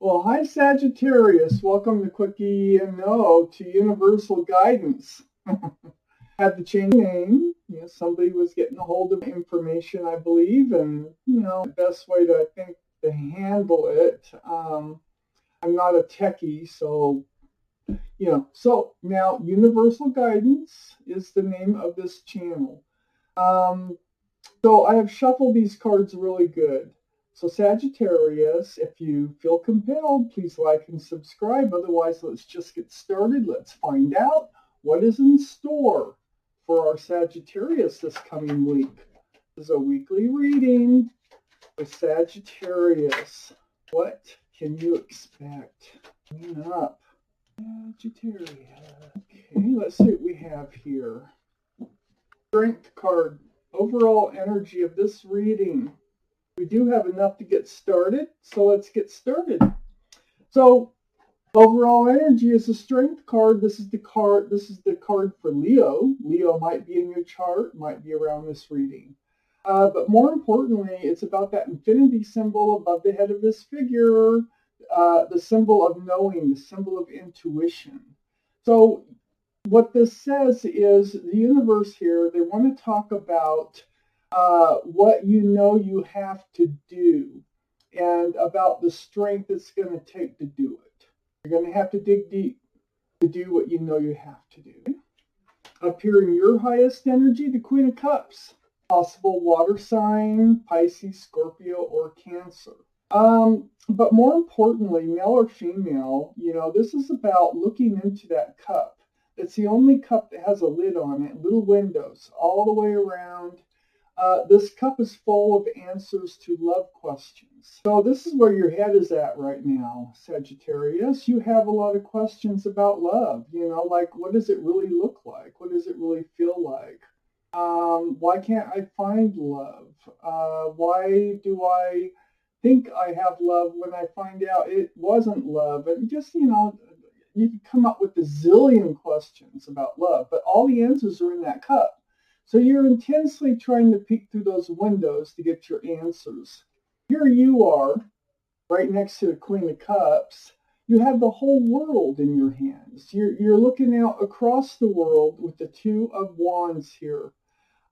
Well, hi Sagittarius. Welcome to Quickie and No to Universal Guidance. Had to change the name. Somebody was getting a hold of information, I believe, and the best way to handle it. I'm not a techie, so So now Universal Guidance is the name of this channel. So I have shuffled these cards really good. So Sagittarius, if you feel compelled, please like and subscribe. Otherwise, let's just get started. Let's find out what is in store for our Sagittarius this coming week. This is a weekly reading for Sagittarius. What can you expect coming up? Sagittarius. Okay, let's see what we have here. Strength card. Overall energy of this reading. We do have enough to get started, so let's get started. So overall energy is a strength card. This is the card for Leo. Leo might be in your chart, might be around this reading. But more importantly, it's about that infinity symbol above the head of this figure, the symbol of knowing, the symbol of intuition. So what this says is the universe here, they want to talk about what you have to do and about the strength it's going to take to do it. You're going to have to dig deep to do what you have to do. Up here in your highest energy, the Queen of Cups. Possible water sign, Pisces, Scorpio, or Cancer. But more importantly, male or female, this is about looking into that cup. It's the only cup that has a lid on it, little windows all the way around. This cup is full of answers to love questions. So this is where your head is at right now, Sagittarius. You have a lot of questions about love, like what does it really look like? What does it really feel like? Why can't I find love? Why do I think I have love when I find out it wasn't love? And just, you can come up with a zillion questions about love, but all the answers are in that cup. So you're intensely trying to peek through those windows to get your answers. Here you are, right next to the Queen of Cups. You have the whole world in your hands. You're looking out across the world with the Two of Wands here.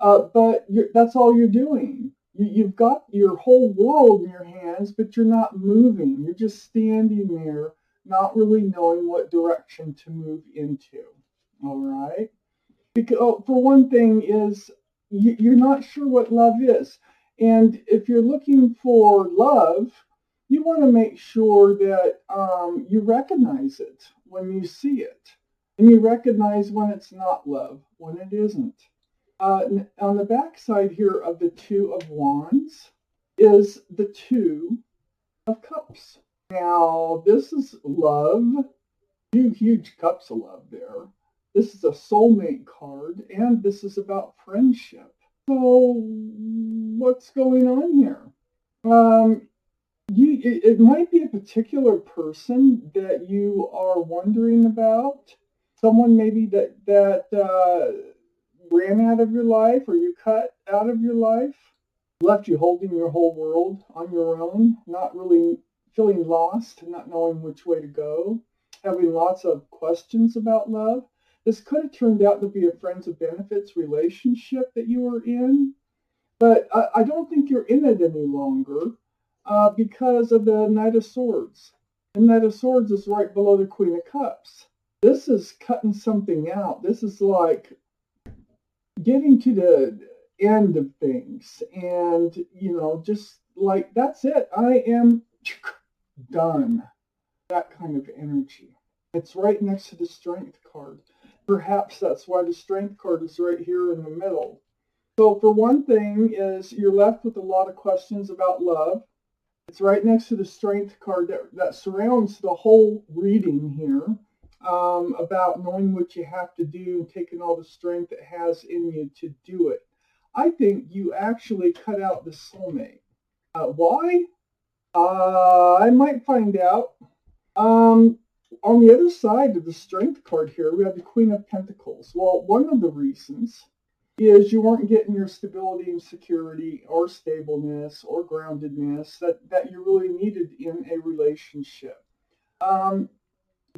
But that's all you're doing. You've got your whole world in your hands, but you're not moving. You're just standing there, not really knowing what direction to move into. All right? Because, for one thing, is you're not sure what love is. And if you're looking for love, you want to make sure that you recognize it when you see it. And you recognize when it's not love, when it isn't. On the back side here of the Two of Wands is the Two of Cups. Now, this is love. Two huge cups of love there. This is a soulmate card, and this is about friendship. So, what's going on here? It might be a particular person that you are wondering about. Someone maybe that ran out of your life, or you cut out of your life, left you holding your whole world on your own, not really feeling lost, not knowing which way to go, having lots of questions about love. This could have turned out to be a friends with benefits relationship that you were in, but I don't think you're in it any longer because of the Knight of Swords. The Knight of Swords is right below the Queen of Cups. This is cutting something out. This is like getting to the end of things and, just like, that's it. I am done. That kind of energy. It's right next to the Strength card. Perhaps that's why the Strength card is right here in the middle. So for one thing is you're left with a lot of questions about love. It's right next to the Strength card that surrounds the whole reading here, about knowing what you have to do and taking all the strength it has in you to do it. I think you actually cut out the soulmate. Why? I might find out. On the other side of the Strength card here, we have the Queen of Pentacles. Well, one of the reasons is you weren't getting your stability and security or stableness or groundedness that you really needed in a relationship.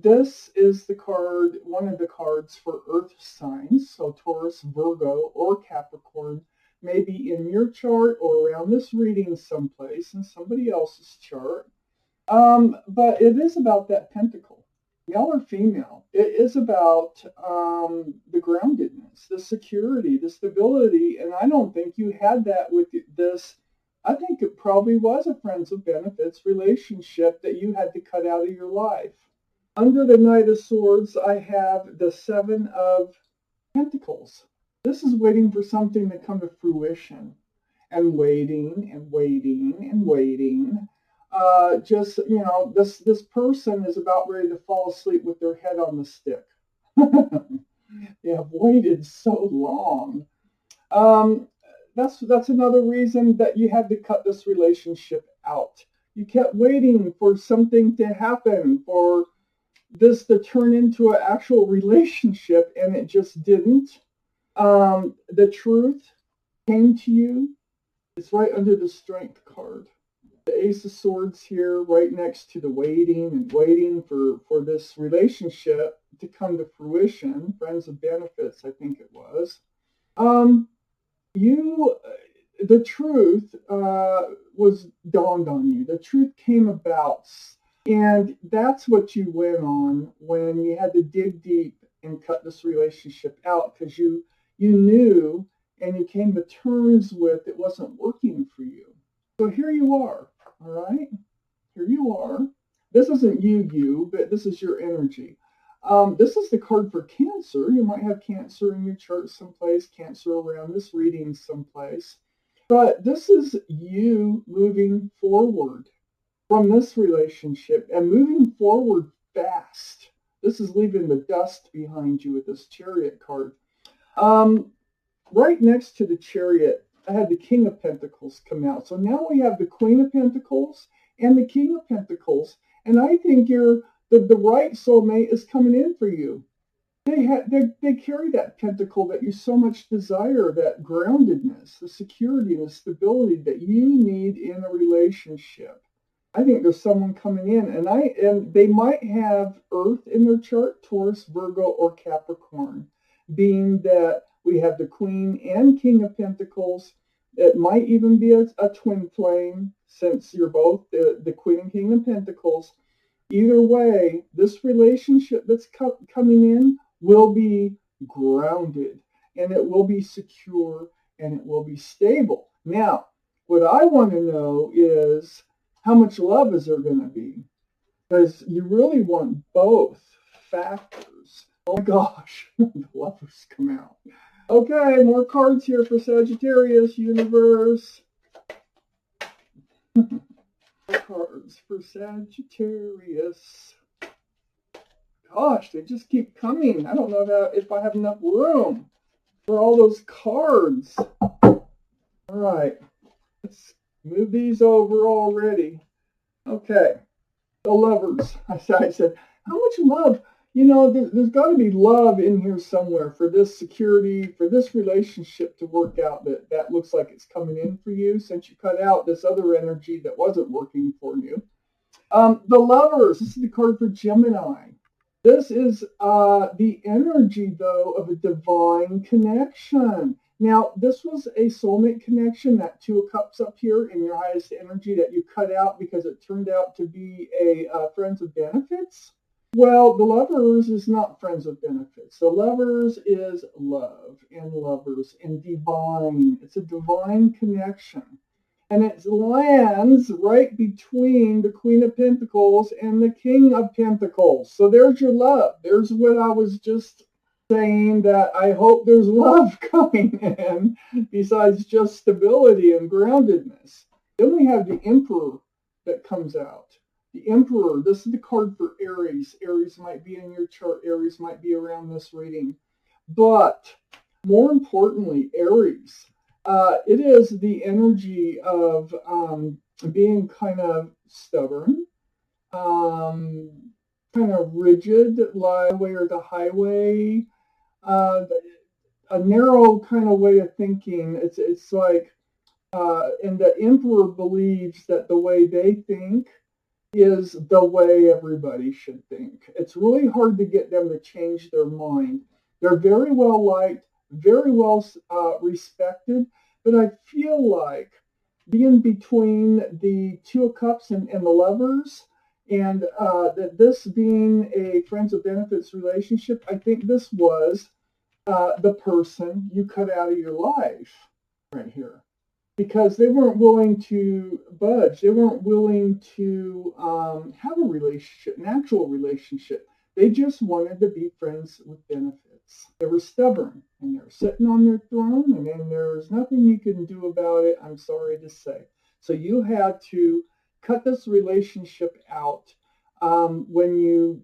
This is the card, one of the cards for earth signs, so Taurus, Virgo, or Capricorn, maybe in your chart or around this reading someplace in somebody else's chart. But it is about that pentacle, male or female. It is about the groundedness, the security, the stability, and I don't think you had that with this. I think it probably was a friends with benefits relationship that you had to cut out of your life. Under the Knight of Swords, I have the Seven of Pentacles. This is waiting for something to come to fruition, and waiting and waiting and waiting. Just, you know, this person is about ready to fall asleep with their head on the stick. They have waited so long. That's another reason that you had to cut this relationship out. You kept waiting for something to happen, for this to turn into an actual relationship, and it just didn't. The truth came to you. It's right under the Strength card. The Ace of Swords here, right next to the waiting and waiting for this relationship to come to fruition. Friends of benefits, I think it was. The truth was dawned on you. The truth came about. And that's what you went on when you had to dig deep and cut this relationship out, because you knew and you came to terms with it wasn't working for you. So here you are, all right? Here you are. This isn't you, but this is your energy. This is the card for Cancer. You might have Cancer in your chart someplace, Cancer around this reading someplace. But this is you moving forward from this relationship and moving forward fast. This is leaving the dust behind you with this Chariot card. Right next to the Chariot, I had the King of Pentacles come out. So now we have the Queen of Pentacles and the King of Pentacles. And I think the right soulmate is coming in for you. They carry that pentacle that you so much desire, that groundedness, the security and the stability that you need in a relationship. I think there's someone coming in, and they might have Earth in their chart, Taurus, Virgo, or Capricorn, being that we have the Queen and King of Pentacles. It might even be a twin flame, since you're both the Queen and King of Pentacles. Either way, this relationship that's coming in will be grounded, and it will be secure, and it will be stable. Now, what I want to know is, how much love is there going to be? Because you really want both factors. Oh my gosh, the lovers come out. Okay, more cards here for Sagittarius universe. Cards for Sagittarius. Gosh, they just keep coming. I don't know if I have enough room for all those cards. All right, let's move these over already. Okay, the lovers. I said, how much love? You know, there's got to be love in here somewhere for this security, for this relationship to work out that looks like it's coming in for you, since you cut out this other energy that wasn't working for you. The lovers. This is the card for Gemini. This is the energy, though, of a divine connection. Now, this was a soulmate connection, that Two of Cups up here in your highest energy that you cut out because it turned out to be a friends with benefits. Well, the lovers is not friends with benefits. The lovers is love and lovers and divine. It's a divine connection. And it lands right between the Queen of Pentacles and the King of Pentacles. So there's your love. There's what I was just saying, that I hope there's love coming in besides just stability and groundedness. Then we have the Emperor that comes out. The Emperor, this is the card for Aries. Aries might be in your chart. Aries might be around this reading. But more importantly, Aries, it is the energy of being kind of stubborn, kind of rigid, like way or the highway. a narrow kind of way of thinking. It's like, and the emperor believes that the way they think is the way everybody should think. It's really hard to get them to change their mind. They're very well liked, very well respected, but I feel like being between the Two of Cups and the Lovers, and that this being a friends with benefits relationship, I think this was the person you cut out of your life right here, because they weren't willing to budge. They weren't willing to have a relationship, an actual relationship. They just wanted to be friends with benefits. They were stubborn, and they're sitting on their throne, and then there's nothing you can do about it, I'm sorry to say. So you had to cut this relationship out when you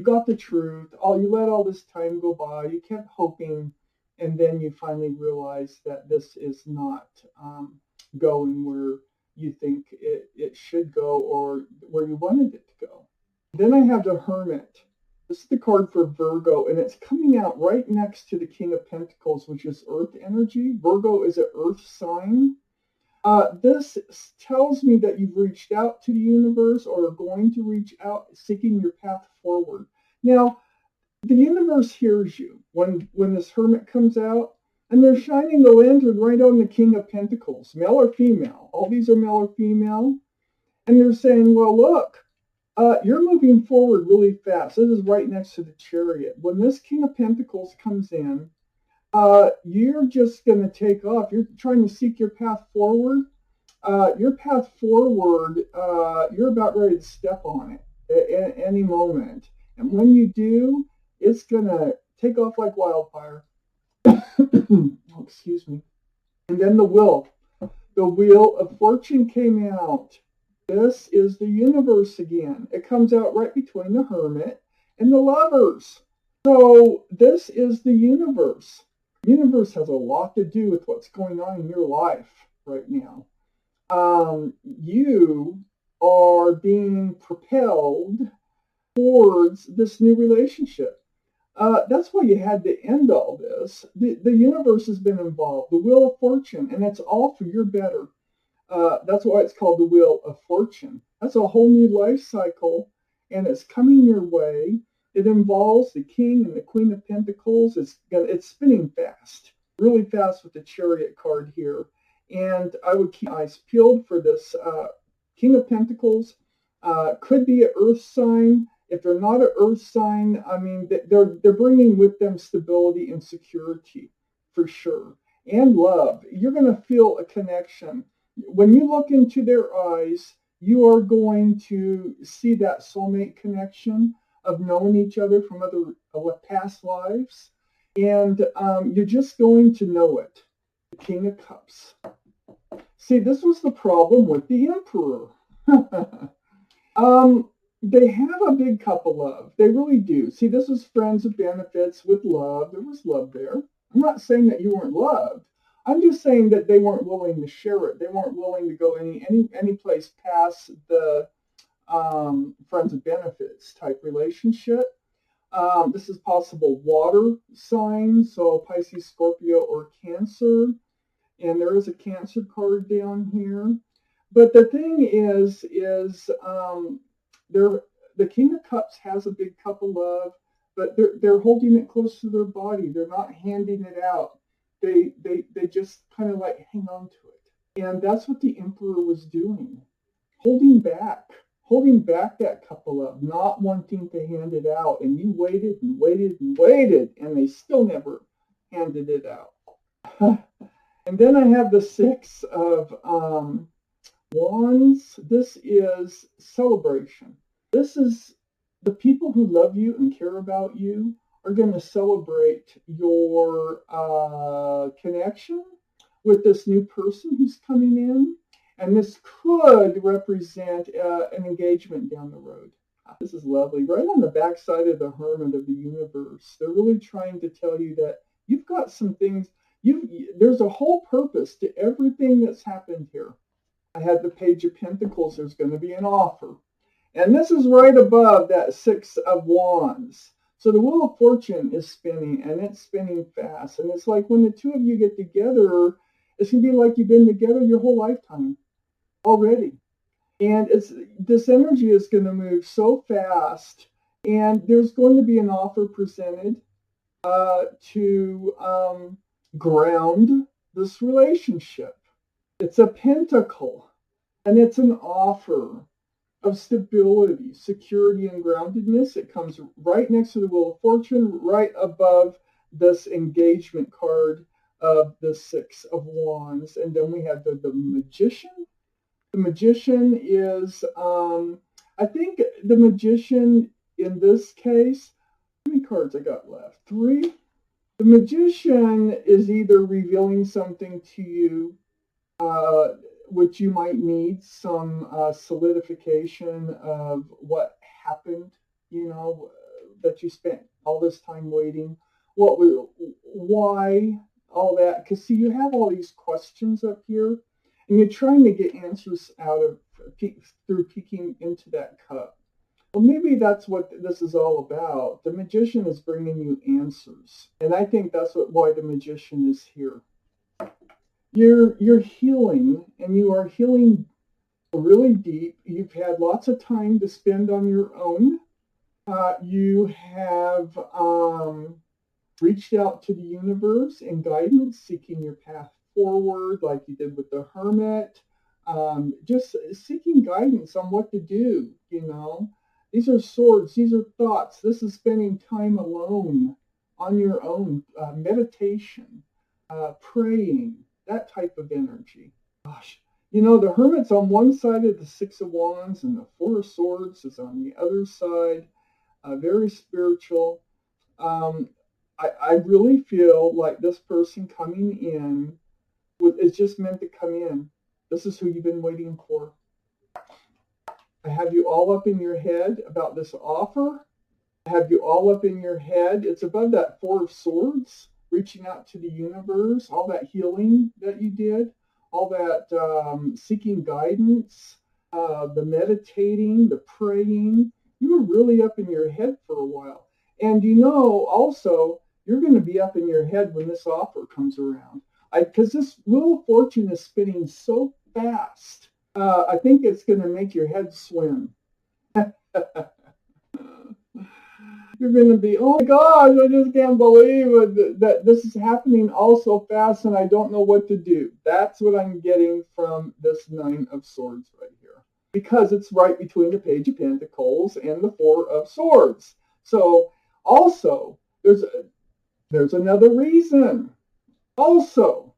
got the truth. You let all this time go by. You kept hoping, and then you finally realize that this is not going where you think it should go, or where you wanted it to go. Then I have the Hermit. This is the card for Virgo, and it's coming out right next to the King of Pentacles, which is Earth energy. Virgo is an Earth sign. This tells me that you've reached out to the universe, or are going to reach out, seeking your path forward. Now, the universe hears you when this Hermit comes out, and they're shining the lantern right on the King of Pentacles, male or female. All these are male or female. And they're saying, well, look, you're moving forward really fast. This is right next to the Chariot. When this King of Pentacles comes in, you're just going to take off. You're trying to seek your path forward. Your path forward, you're about ready to step on it at any moment. And when you do, it's going to take off like wildfire. Oh, excuse me. And then the Wheel. The Wheel of Fortune came out. This is the universe again. It comes out right between the Hermit and the Lovers. So this is the universe. The universe has a lot to do with what's going on in your life right now. You are being propelled towards this new relationship. That's why you had to end all this. The universe has been involved. The Wheel of Fortune, and it's all for your better. That's why it's called the Wheel of Fortune. That's a whole new life cycle, and it's coming your way. It involves the King and the Queen of Pentacles. It's spinning fast, really fast with the Chariot card here. And I would keep my eyes peeled for this King of Pentacles. Could be an Earth sign. If they're not an Earth sign, I mean, they're bringing with them stability and security for sure, and love. You're going to feel a connection. When you look into their eyes, you are going to see that soulmate connection of knowing each other from other past lives, and you're just going to know it. The King of Cups. See, this was the problem with the Emperor. They have a big cup of love. They really do. See, this was friends with benefits with love. There was love there. I'm not saying that you weren't loved. I'm just saying that they weren't willing to share it. They weren't willing to go any place past the friends with benefits type relationship. This is possible water signs, so Pisces, Scorpio, or Cancer. And there is a Cancer card down here. But the thing is the King of Cups has a big cup of love, but they're holding it close to their body. They're not handing it out. They just kind of like hang on to it. And that's what the Emperor was doing. Holding back that cup of love, not wanting to hand it out. And you waited and waited and waited, and they still never handed it out. And then I have the Six of Wands. This is celebration. This is the people who love you and care about you are going to celebrate your connection with this new person who's coming in. And this could represent an engagement down the road. This is lovely. Right on the backside of the Hermit of the universe, they're really trying to tell you that you've got some things. There's a whole purpose to everything that's happened here. I had the Page of Pentacles. There's going to be an offer. And this is right above that Six of Wands. So the Wheel of Fortune is spinning, and it's spinning fast. And it's like when the two of you get together, it's going to be like you've been together your whole lifetime already. And this energy is going to move so fast, and there's going to be an offer presented to ground this relationship. It's a pentacle, and it's an offer of stability, security, and groundedness. It comes right next to the Wheel of Fortune, right above this engagement card of the Six of Wands. And then we have the Magician. The Magician is, I think the Magician in this case, how many cards I got left? 3. The Magician is either revealing something to you which you might need some solidification of what happened, that you spent all this time waiting. Why, all that? Because see, you have all these questions up here, and you're trying to get answers out of through peeking into that cup. Well, maybe that's what this is all about. The Magician is bringing you answers, and I think that's why the Magician is here. You're healing, and you are healing really deep. You've had lots of time to spend on your own. You have reached out to the universe and guidance, seeking your path forward, like you did with the Hermit. Just seeking guidance on what to do. These are swords. These are thoughts. This is spending time alone on your own, meditation, praying. That type of energy. Gosh, the Hermit's on one side of the Six of Wands, and the Four of Swords is on the other side. Very spiritual. I really feel like this person coming in is just meant to come in. This is who you've been waiting for. I have you all up in your head about this offer. I have you all up in your head. It's above that Four of Swords. Reaching out to the universe, all that healing that you did, all that seeking guidance, the meditating, the praying. You were really up in your head for a while. And also, you're going to be up in your head when this offer comes around. Because this Wheel of Fortune is spinning so fast, I think it's going to make your head swim. You're going to be, oh my gosh, I just can't believe it, that this is happening all so fast, and I don't know what to do. That's what I'm getting from this Nine of Swords right here. Because it's right between the Page of Pentacles and the Four of Swords. So also, there's another reason. Also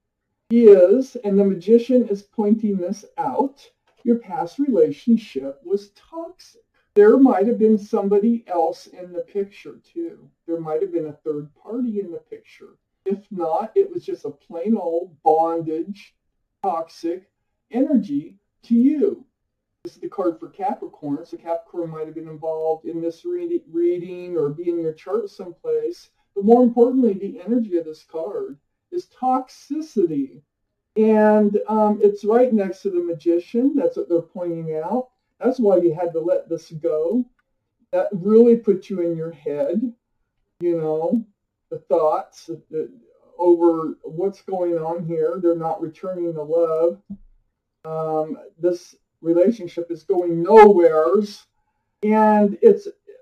is, and the Magician is pointing this out, your past relationship was toxic. There might have been somebody else in the picture too. There might have been a third party in the picture. If not, it was just a plain old bondage, toxic energy to you. This is the card for Capricorn. So Capricorn might have been involved in this reading or be in your chart someplace. But more importantly, the energy of this card is toxicity. And it's right next to the Magician. That's what they're pointing out. That's why you had to let this go. That really put you in your head, the thoughts over what's going on here. They're not returning the love. This relationship is going nowheres. And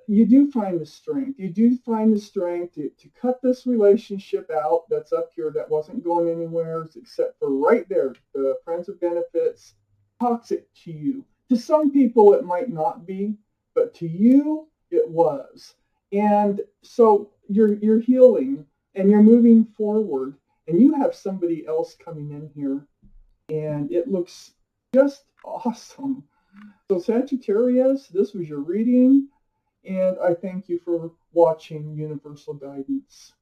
you do find the strength. You do find the strength to cut this relationship out that's up here that wasn't going anywhere except for right there, the friends of benefits, toxic to you. To some people, it might not be, but to you, it was. And so you're healing and you're moving forward, and you have somebody else coming in here, and it looks just awesome. So Sagittarius, this was your reading, and I thank you for watching Universal Guidance.